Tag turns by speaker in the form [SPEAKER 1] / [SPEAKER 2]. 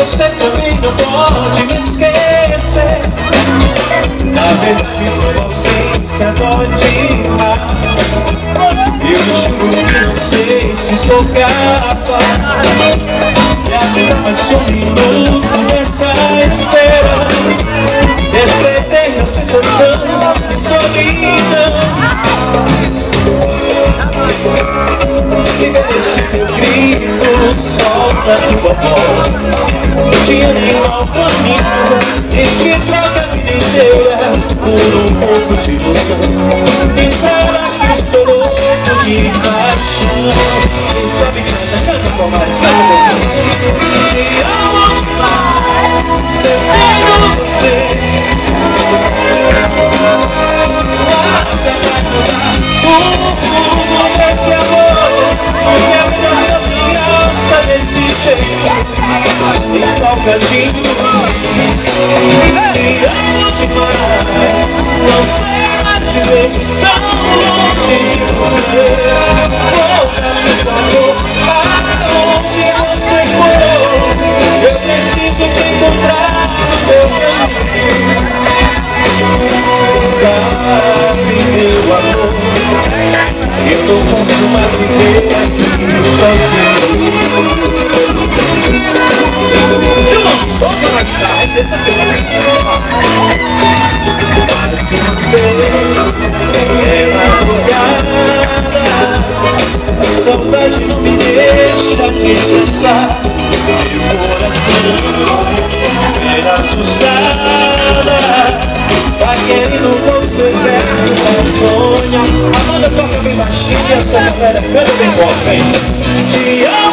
[SPEAKER 1] você também não pode me esquecer. Na verdade, sua ausência dói demais. Eu juro que não sei se sou capaz de aguentar mais um minuto nessa espera, dessa eterna sensação de solidão. Liga nesse teu grito, solta tua voz. Te anima ao caminho, diz que troca a vida inteira por um pouco de ilusão. Diz pra ela que estou louco de paixão. Quem sabe canta com mais calor. Te amo demais, servindo você. O mundo desse amor, porque a nossa criança desse jeito, em salgadinho. Te amo demais, não sei mais viver tão longe de você. Volta, por favor, aonde você for, eu preciso te encontrar no teu caminho. Sabe, meu amor, eu não posso mais viver aqui sozinho. De uma só na guitarra, dessa vez é madrugada, a saudade não me deixa descansar. Meu coração é assustada, tá querendo você perto, ela sonha. A banda toca bem baixinha, essa galera canta bem forte, hein? Te amo.